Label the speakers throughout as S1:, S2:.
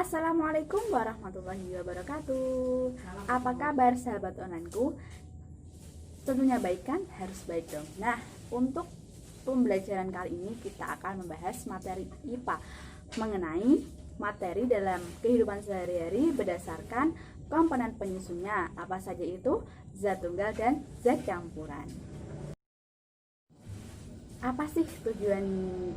S1: Assalamualaikum warahmatullahi wabarakatuh. Apa kabar sahabat onlineku? Tentunya baik kan? Harus baik dong. Nah, untuk pembelajaran kali ini kita akan membahas materi IPA mengenai materi dalam kehidupan sehari-hari berdasarkan komponen penyusunnya. Apa saja itu? Zat tunggal dan zat campuran. Apa sih tujuan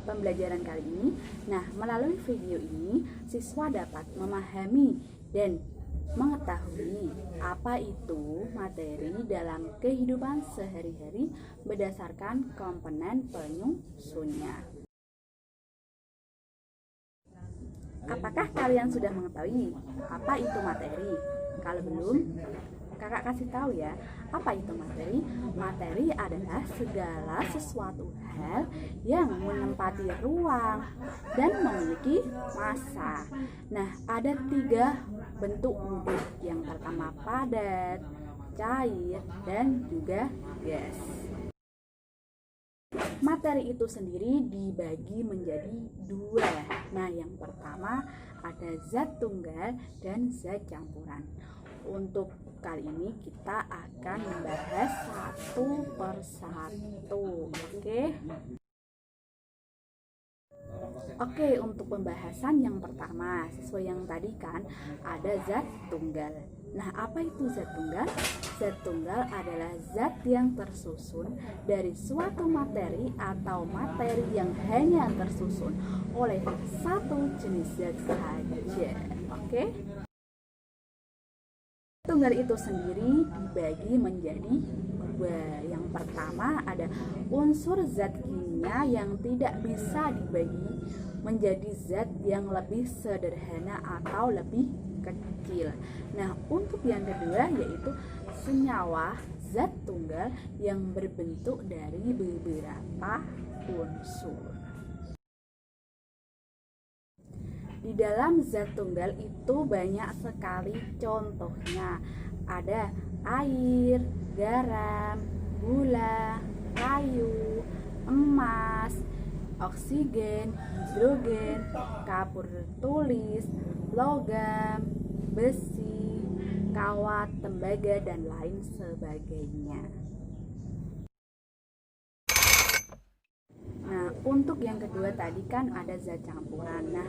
S1: pembelajaran kali ini? Nah, melalui video ini siswa dapat memahami dan mengetahui apa itu materi dalam kehidupan sehari-hari berdasarkan komponen penyusunnya. Apakah kalian sudah mengetahui apa itu materi? Kalau belum, kakak kasih tahu ya, apa itu materi? Materi adalah segala sesuatu hal yang menempati ruang dan memiliki massa. Nah, ada 3 bentuk wujud. Yang pertama padat, cair, dan juga gas. Materi itu sendiri dibagi menjadi 2. Nah, yang pertama ada zat tunggal dan zat campuran. Untuk kali ini kita akan membahas satu persatu. Oke, untuk pembahasan yang pertama, sesuai yang tadi kan ada zat tunggal. Nah, apa itu zat tunggal? Zat tunggal adalah zat yang tersusun dari suatu materi atau materi yang hanya tersusun oleh satu jenis zat saja. Oke? Tunggal itu sendiri dibagi menjadi 2. Yang pertama ada unsur zat kimia yang tidak bisa dibagi menjadi zat yang lebih sederhana atau lebih kecil. Nah, untuk yang kedua yaitu senyawa zat tunggal yang berbentuk dari beberapa unsur. Di dalam zat tunggal itu banyak sekali contohnya. Ada air, garam, gula, kayu, emas, oksigen, hidrogen, kapur tulis, logam, besi, kawat, tembaga, dan lain sebagainya. Nah, untuk yang kedua tadi kan ada zat campuran. Nah,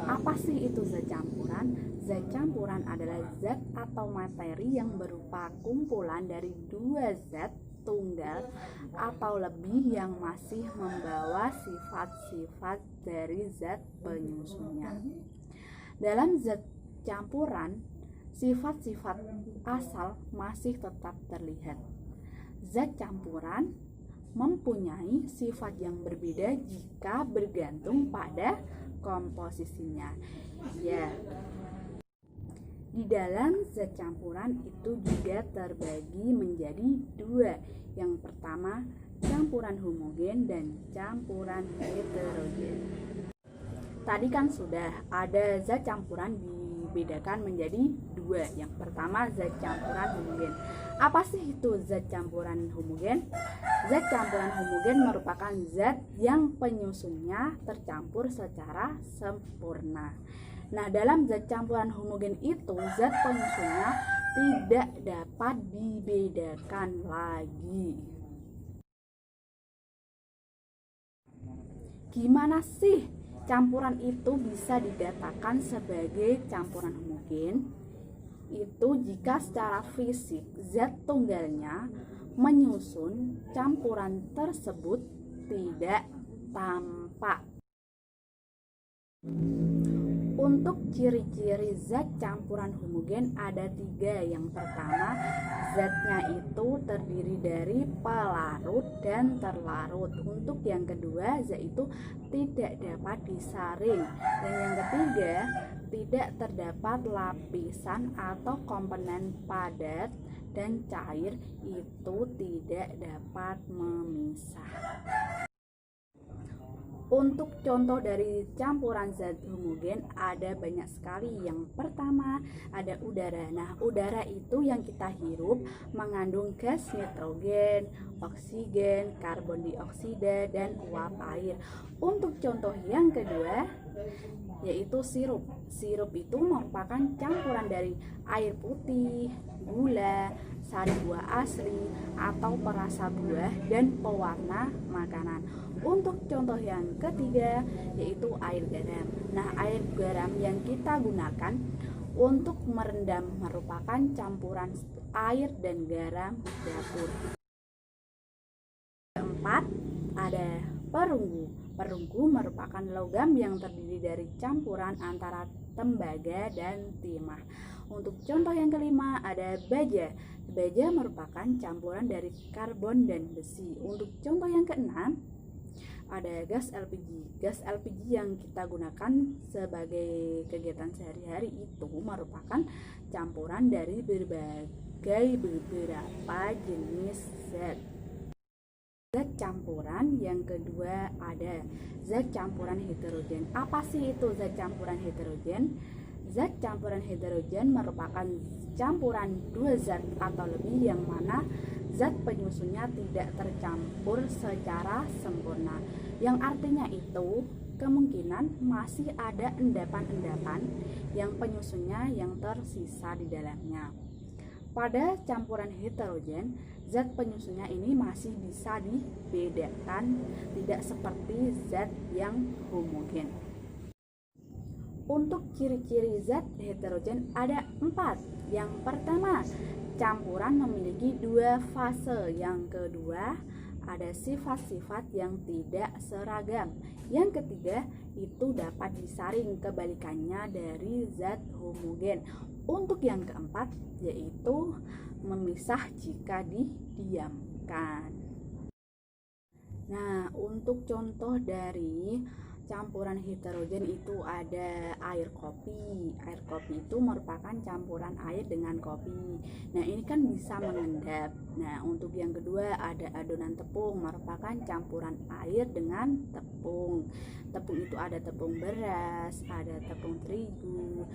S1: apa sih itu zat campuran? Zat campuran adalah zat atau materi yang berupa kumpulan dari 2 zat tunggal atau lebih yang masih membawa sifat-sifat dari zat penyusunnya. Dalam zat campuran, sifat-sifat asal masih tetap terlihat. Zat campuran mempunyai sifat yang berbeda jika bergantung pada komposisinya. Ya, di dalam zat campuran itu juga terbagi menjadi 2. Yang pertama, campuran homogen dan campuran heterogen. Tadi kan sudah ada zat campuran dibedakan menjadi 2. Yang pertama zat campuran homogen. Apa sih itu zat campuran homogen? Zat campuran homogen merupakan zat yang penyusunnya tercampur secara sempurna. Nah, dalam zat campuran homogen itu zat penyusunnya tidak dapat dibedakan lagi. Gimana sih campuran itu bisa dikatakan sebagai campuran homogen? Itu jika secara fisik zat tunggalnya menyusun campuran tersebut tidak tampak. Untuk ciri-ciri zat campuran homogen ada 3. Yang pertama, zatnya itu terdiri dari pelarut dan terlarut. Untuk yang kedua, zat itu tidak dapat disaring. Dan yang ketiga, tidak terdapat lapisan atau komponen padat dan cair itu tidak dapat memisah. Untuk contoh dari campuran zat homogen ada banyak sekali. Yang pertama ada udara. Nah, udara itu yang kita hirup mengandung gas nitrogen, oksigen, karbon dioksida, dan uap air. Untuk contoh yang kedua yaitu sirup. Sirup itu merupakan campuran dari air putih, gula, sari buah asli, atau perasa buah, dan pewarna makanan. Untuk contoh yang ketiga yaitu air garam. Nah, air garam yang kita gunakan untuk merendam merupakan campuran air dan garam dapur. Keempat, ada perunggu. Perunggu merupakan logam yang terdiri dari campuran antara tembaga dan timah. Untuk contoh yang kelima ada baja. Baja merupakan campuran dari karbon dan besi. Untuk contoh yang keenam ada gas LPG. Gas LPG yang kita gunakan sebagai kegiatan sehari-hari itu merupakan campuran dari beberapa jenis zat. Zat campuran yang kedua ada zat campuran hidrogen. Apa sih itu zat campuran hidrogen? Zat campuran hidrogen merupakan campuran dua zat atau lebih yang mana zat penyusunnya tidak tercampur secara sempurna. Yang artinya itu kemungkinan masih ada endapan-endapan yang penyusunnya yang tersisa di dalamnya. Pada campuran heterogen, zat penyusunnya ini masih bisa dibedakan, tidak seperti zat yang homogen. Untuk ciri-ciri zat heterogen ada 4. Yang pertama, campuran memiliki 2 fase. Yang kedua, ada sifat-sifat yang tidak seragam. Yang ketiga, itu dapat disaring, kebalikannya dari zat homogen. Untuk yang keempat, yaitu memisah jika didiamkan. Nah, untuk contoh dari campuran hidrogen itu ada air kopi. Air kopi itu merupakan campuran air dengan kopi. Nah, ini kan bisa mengendap. Nah, untuk yang kedua ada adonan tepung, merupakan campuran air dengan tepung. Tepung itu ada tepung beras, ada tepung terigu.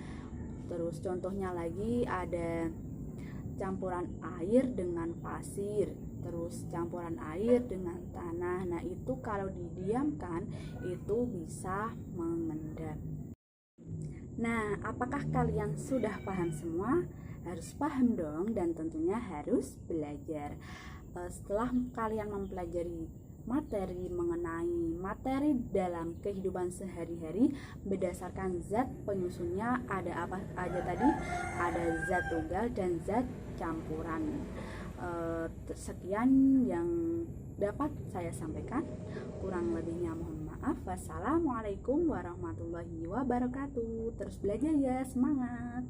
S1: Terus contohnya lagi ada campuran air dengan pasir, terus campuran air dengan tanah. Nah, itu kalau didiamkan itu bisa mengendap. Nah, apakah kalian sudah paham semua? Harus paham dong, dan tentunya harus belajar. Setelah kalian mempelajari materi mengenai materi dalam kehidupan sehari-hari berdasarkan zat penyusunnya ada apa aja tadi? Ada zat tunggal dan zat campuran. Sekian yang dapat saya sampaikan, kurang lebihnya mohon maaf. Wassalamualaikum warahmatullahi wabarakatuh. Terus belajar ya, semangat.